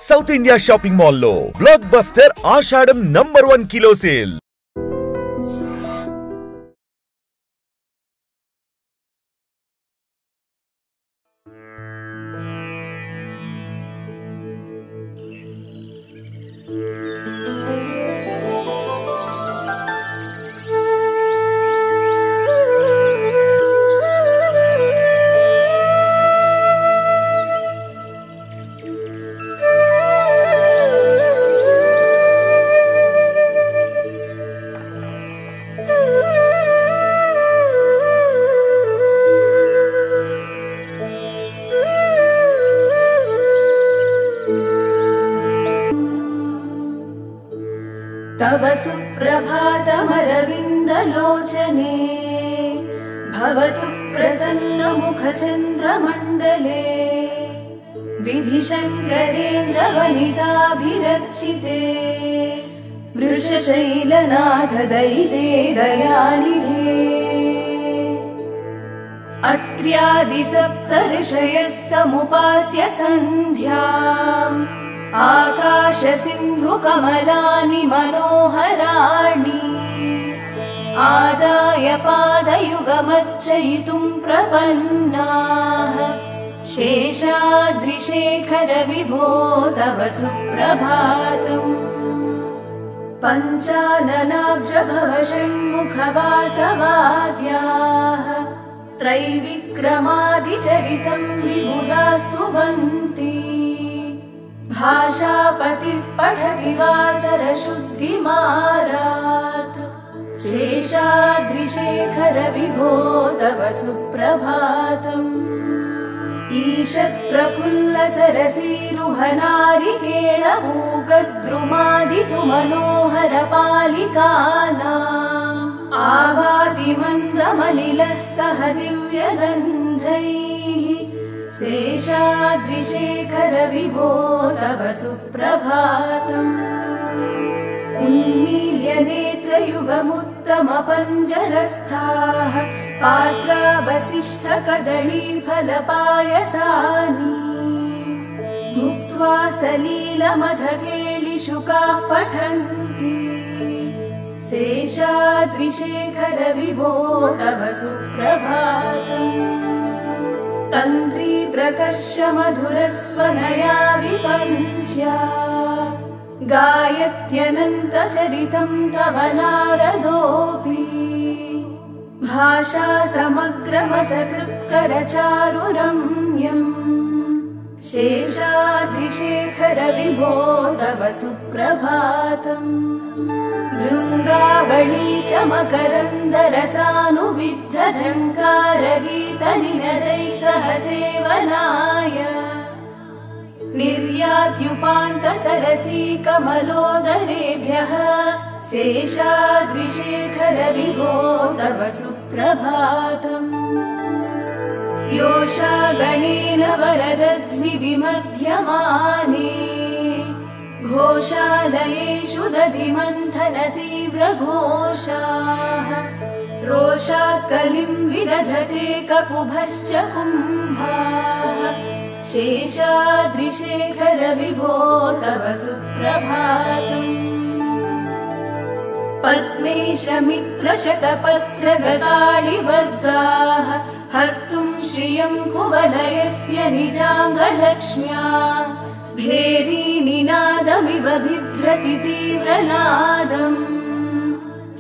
South India shopping mall లో block buster ఆషాఢం number 1 kilo sale. तव सुप्रभातमरविन्दलोचने भवतु प्रसन्नमुखचन्द्रमण्डले विधिशङ्करेन्द्रवनिताभिरचिते वृषशैलनाथ दयिते दयानिधे अत्र्यादिसप्तऋषयः समुपास्य सन्ध्याम् आकाशसिन्धुकमलानि मनोहराणि आदाय पादयुगमर्चयितुं प्रपन्नाः शेषाद्रिशेखर विभो तव सुप्रभातम् पञ्चाननाब्जभव षण्मुखवासवाद्याः त्रैविक्रमादिचरितं विबुधा स्तुवन्ति भाषापतिः पठति वासरशुद्धिमारात् शेषाद्रिशेखर विभो तव सुप्रभातम् ईषत्प्रफुल्लसरसीरुहनारिकेळपूगद्रुमादिसुमनोहरपालिकानाम् आवाति मन्दमनिलः सह दिव्यगन्धैः शेषाद्रिशेखर विभो तव सुप्रभातम् उन्मील्य नेत्रयुगमुत्तमपञ्जरस्थाः पात्रावसिष्ठकदळीफलपायसानि भुक्त्वा सलीलमधकेलिशुकाः पठन्ति शेषाद्रिशेखर विभो तव सुप्रभातम् तन्त्री प्रकर्ष मधुरस्वनया विपञ्च्या गायत्यनन्तचरितं तव नारदोऽपि भाषा समग्रमसकृत्करचारुरम्यम् शेषाद्रिशेखर विभो तव सुप्रभातम् भृङ्गावळी च मकरन्दरसानुविद्ध झङ्कारगीतनिनदैः सह सेवनाय निर्यात्युपान्तसरसी कमलोदरेभ्यः शेषाद्रिशेखर विभो तव सुप्रभातम् योषागणेन वरदध्निविमध्यमाने घोषालयेषु दधिमन्थनतीव्रघोषाः रोषात्कलिं विदधते ककुभश्च कुम्भाः शेषाद्रिशेखर विभो तव सुप्रभातम् पद्मेशमित्रशतपत्रगदाळिवर्गाः हर्तुं श्रियं कुवलयस्य निजाङ्गलक्ष्म्या भेरीनिनादमिव बिभ्रति तीव्रनादम्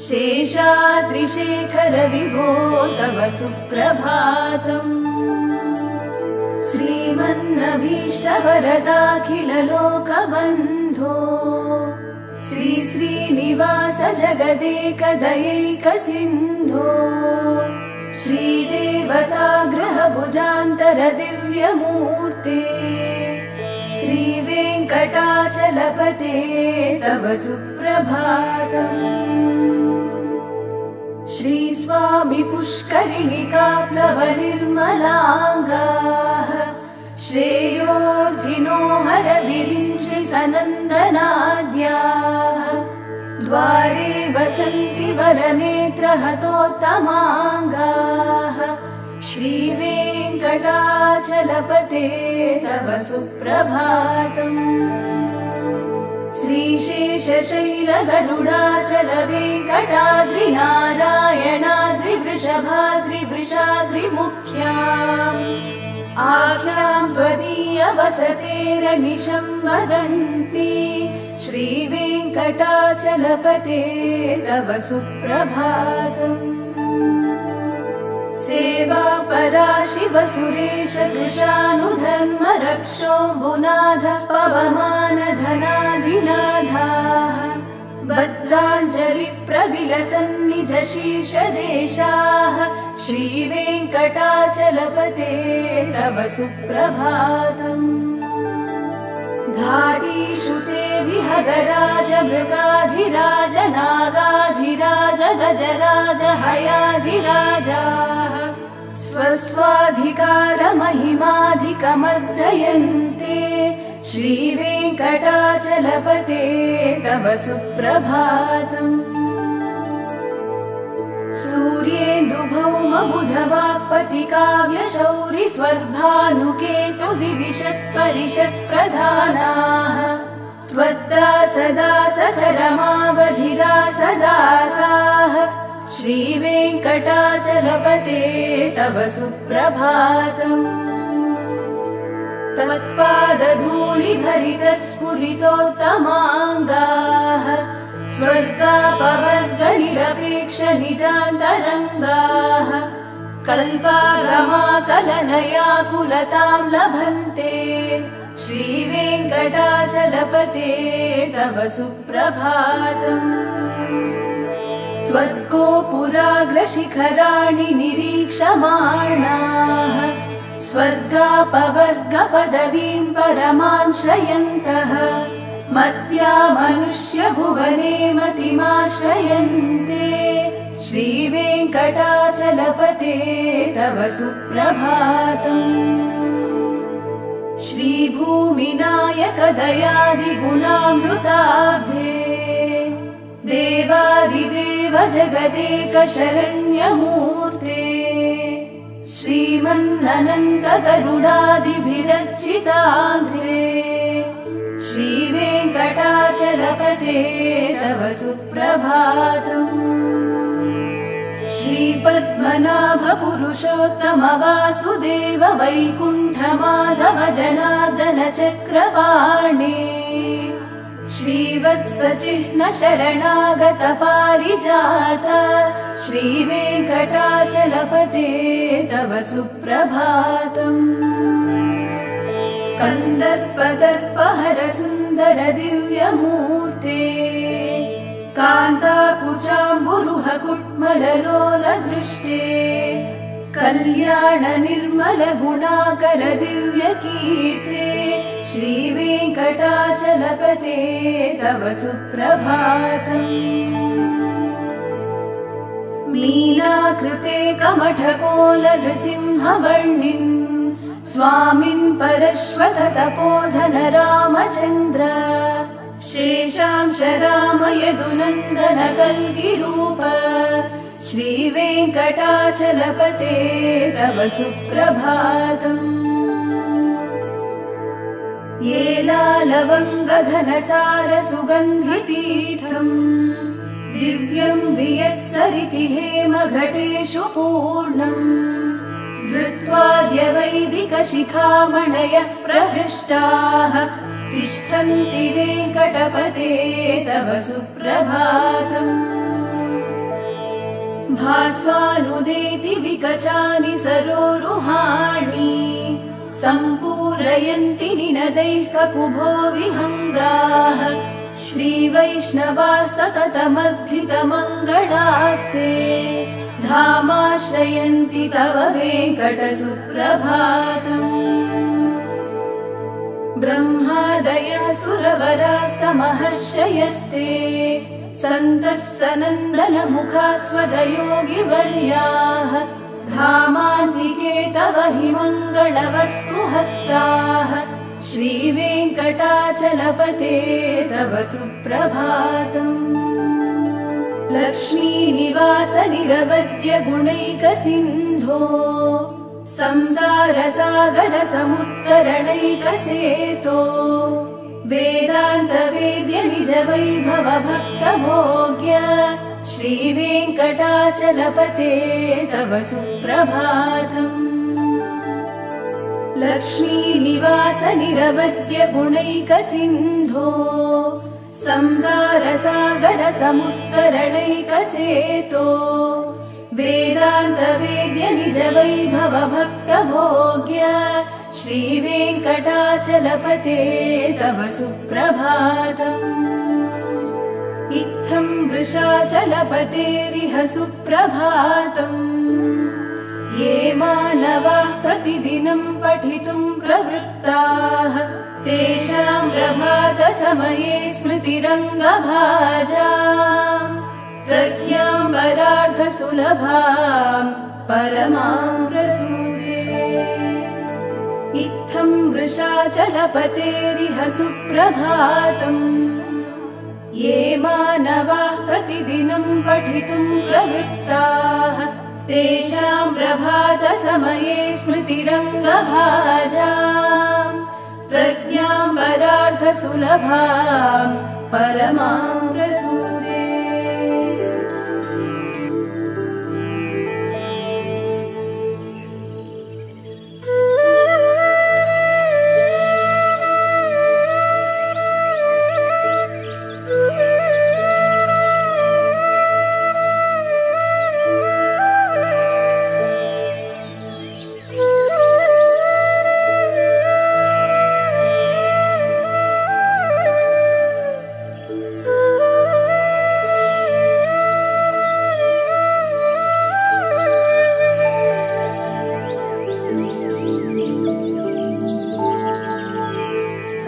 शेषाद्रिशेखर विभो तव सुप्रभातम् श्रीमन्नभीष्टवरदाखिललोकबन्धो श्री श्रीनिवास जगदेकदयैकसिन्धो श्रीदेवताग्रहभुजान्तर दिव्यमूर्ते श्रीवेङ्कटाचलपते तव सुप्रभातम् श्रीस्वामी पुष्करिणिकाप्लवनिर्मलाङ्गाः श्रेयोर्धिनो हरविरिञ्चि सनन्दनाद्याः द्वारे वसन्ति वरनेत्रहतोत्तमाङ्गाः श्रीवेङ्कटाचलपते तव सुप्रभातम्। शेषशैलगरुडाचल वेङ्कटाद्रि नारायणाद्रि वृषभाद्रि वृषाद्रिमुख्याम् आख्यां त्वदीय वसतेरनिशं वदन्ति श्रीवेङ्कटाचलपते तव सुप्रभातम्। सेवा परा शिव सुरेश कृशानुधर्म रक्षोऽम्बुनाथ पवमान धनाधिनाथाः बद्धाञ्जलि प्रविलसन् निज शीर्षदेशाः श्रीवेङ्कटाचलपते तव सुप्रभातम्। घाटीषु ते विहगराज मृगाधिराज नागाधिराज गजराज हयाधिराजाः स्वस्वाधिकारमहिमाधिकमर्दयन्ते श्रीवेङ्कटाचलपते तव सुप्रभातम्। सूर्येन्दुभौम बुधवाक्पति काव्यशौरि स्वर्भानुकेतु दिविषत्परिषत्प्रधानाः त्वद्दासदासचरमावधिदासदासाः श्रीवेङ्कटाचलपते तव सुप्रभातम्। त्वत्पादधूलिभरितस्फुरितोत्तमाङ्गाः स्वर्गापवर्गनिरपेक्ष निजान्तरङ्गाः कल्पागमाकलनयाकुलतां लभन्ते श्रीवेङ्कटाचलपते तव सुप्रभातम्। त्वद्गोपुराग्रशिखराणि निरीक्षमाणाः स्वर्गापवर्गपदवीं परमां श्रयन्तः मर्त्या मनुष्यभुवने मतिमाश्रयन्ते श्रीवेङ्कटाचलपते तव सुप्रभातम्। श्रीभूमिनायक दयादिगुणामृताब्धे देवादिदेव जगदेक शरण्यमूर्ते श्रीमन्ननन्त गरुडादिभिरर्चिताग्रे श्रीवेङ्कटाचलपते तव सुप्रभातम्। श्रीपद्मनाभ पुरुषोत्तम वासुदेव वैकुण्ठमाधव जनार्दन चक्रपाणे श्रीवत्सचिह्न शरणागत पारिजात श्रीवेङ्कटाचलपते तव सुप्रभातम्। कन्दर्पदर्पहर सुन्दर दिव्यमूर्ते कान्ताकुचाम्बुरुह कुट्मललोल दृष्टे कल्याण निर्मल गुणाकर दिव्यकीर्ते श्रीवेङ्कटाचलपते तव सुप्रभातम्। मीनाकृते कमठकोल नृसिंहवर्णिन् स्वामिन् परश्वत तपोधन रामचन्द्र शेषांश राम यदुनन्दन कल्किरूप श्रीवेङ्कटाचलपते तव सुप्रभातम्। येलालवङ्गघनसार सुगन्धितीर्थम् दिव्यं वियत्सरिति हेमघटेषु पूर्णम् धृत्वाद्यवैदिकशिखामणयः प्रहृष्टाः तिष्ठन्ति वेङ्कटपते तव सुप्रभातम्। भास्वानुदेति विकचानि सरोरुहाणि सम्पूरयन्ति निनदैः ककुभो विहङ्गाः श्रीवैष्णवाः सततमर्थितमङ्गलास्ते धामाश्रयन्ति तव वेङ्कटसुप्रभातम्। ब्रह्मादयः सुरवराः समहर्षयस्ते सन्तः सनन्दन मुखास्वदयोगिवर्याः धामान्तिके तव हि मङ्गलवस्तु हस्ताः श्रीवेङ्कटाचलपते तव सुप्रभातम्। लक्ष्मीनिवास निरवद्य गुणैकसिन्धो संसारसागर समुत्तरणैकसेतो वेदान्त वेदान्तवेद्य निज वैभव भक्तभोग्य श्रीवेङ्कटाचलपते तव सुप्रभातम्। लक्ष्मीनिवास निरवद्य गुणैकसिन्धो संसारसागर समुत्तरणैकसेतो वेदान्तवेद्य निज वैभव भक्तभोग्य श्रीवेङ्कटाचलपते तव सुप्रभातम्। इत्थं वृषाचलपतेरिह सुप्रभातम्। ये मानवाः प्रतिदिनं पठितुं प्रवृत्ताः तेषां प्रभातसमये स्मृतिरङ्गभाजाम् प्रज्ञां परार्थसुलभां परमां प्रसूते। इत्थं वृषाचलपतेरिह सुप्रभातम्। ये मानवाः प्रतिदिनं पठितुं प्रवृत्ताः तेषां प्रभातसमये स्मृतिरङ्गभाजाम् प्रज्ञां परार्थसुलभां परमां प्रसूते।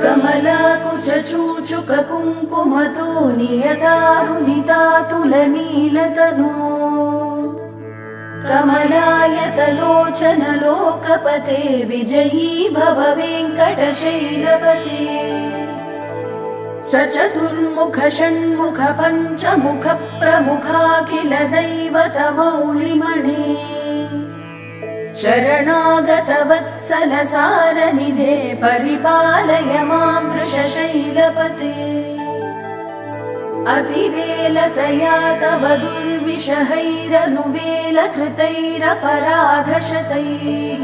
कमलाकुचूचुककुङ्कुमतो नियतारुणितातुलनीलतनो कमलायतलोचनलोकपते विजयी भव वेङ्कटशैलपते। स चतुर्मुख षण्मुख पञ्चमुख प्रमुखाखिल दैवतमौलिमणे शरणागतवत्सल सारनिधे परिपालय मां वृषशैलपते। अतिवेलतया तव दुर्विषहैरनुवेलकृतैरपराधशतैः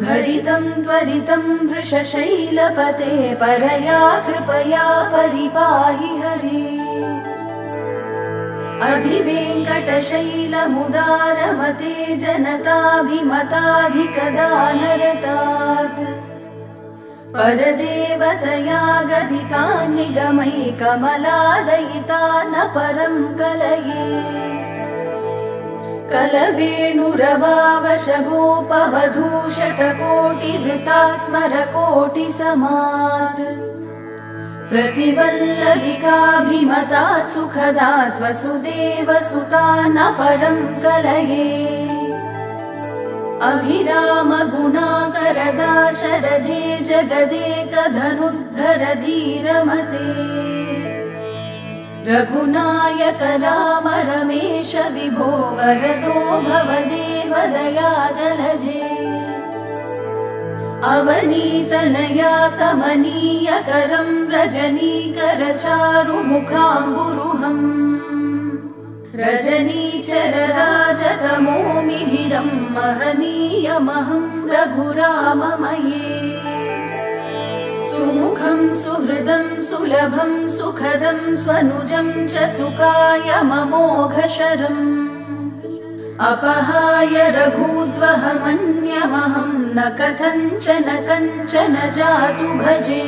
भरितं त्वरितं वृषशैलपते परया कृपया परिपाहि हरे। अधिवेङ्कटशैलमुदारमते जनताभिमताधिकदानरतात् परदेवतया गदितान् निगमैकमलादयितान् परं कलये। कलवेणुरवावशगोपवधूशतकोटिवृतात् स्मरकोटिसमात् प्रतिवल्लविकाभिमतात् सुखदात् वसुदेवसुतान् परं कलये। अभिरामगुणाकरदाशरथे जगदेकधनुद्धर धीरमते रघुनायक राम रमेश विभो वरदो भवदेव दयाजलधे। अवनीतनया कमनीयकरं रजनीकर चारुमुखाम्बुरुहम् रजनीचर राजतमो मिहिरं महनीयमहं रघुराममये। सुमुखं सुहृदं सुलभं सुखदं स्वनुजं च सुकायममोघशरम् अपहाय रघूद्वहमन्यमहं न कथञ्चन कञ्चन जातु भजे।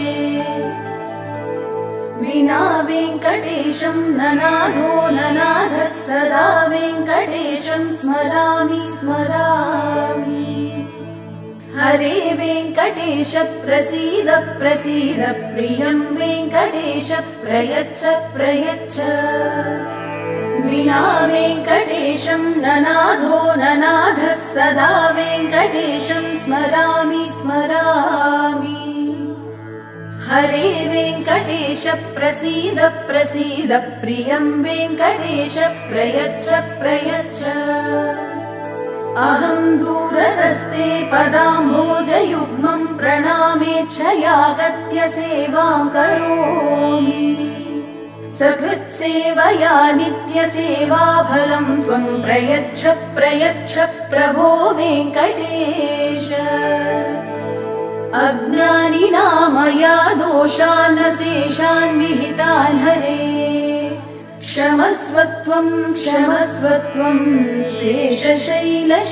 विना वेङ्कटेशं ननाथो ननाथः सदा वेङ्कटेशं स्मरामि स्मरामि। हरे वेङ्कटेश प्रसीद प्रसीद प्रियं वेङ्कटेश प्रयच्छ प्रयच्छ। विना वेङ्कटेशं ननाथो ननाथः सदा वेङ्कटेशं स्मरामि स्मरामि। हरे वेङ्कटेश प्रसीद प्रसीद प्रियं वेङ्कटेश प्रयच्छ प्रयच्छ। अहं दूरतस्ते पदाम्भोजयुग्मं प्रणामेच्छयागत्य सेवां करोमि। सकृत्सेवया नित्यसेवाफलं त्वं प्रयच्छ प्रयच्छ प्रभो वेङ्कटेश अज्ञानिनामया दोषान् शेषान् विहितान् हरे क्षमस्वत्वं क्षमस्वत्वं शेषशैलशिखामणे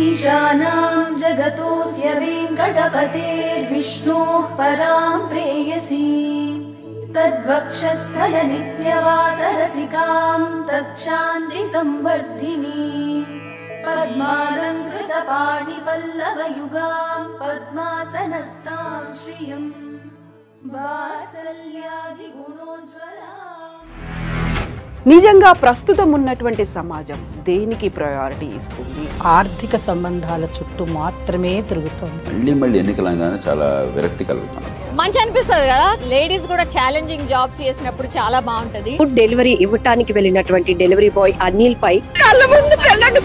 ईशानां जगतोऽस्य वेङ्कटपतेर्विष्णोः परां प्रेयसी तद्वक्षस्थलनित्यवासरसिकां तच्छान्तिसंवर्धिनी पद्मालङ्कृतपाणिपल्लवयुगां पद्मासनस्तां श्रियं वात्सल्यादिगुणोज्ज्वलाम्। నిజంగా ప్రస్తుతం ఉన్నటువంటి సమాజం దేనికి ప్రయారిటీ ఇస్తుంది? ఆర్థిక సంబంధాల చుట్టూ మాత్రమే తిరుగుతుంది. మళ్ళీ ఎన్నికలంగానే చాలా విరక్తి కలుగుతుంది. మంచి అనిపిస్తుంది కదా, లేడీస్ కూడా ఛాలెంజింగ్ జాబ్స్ చేసినప్పుడు చాలా బాగుంటది. ఫుడ్ డెలివరీ ఇవ్వటానికి వెళ్ళినటువంటి డెలివరీ బాయ్ అనిల్ పై కళ్ళ ముందు పెళ్ళండి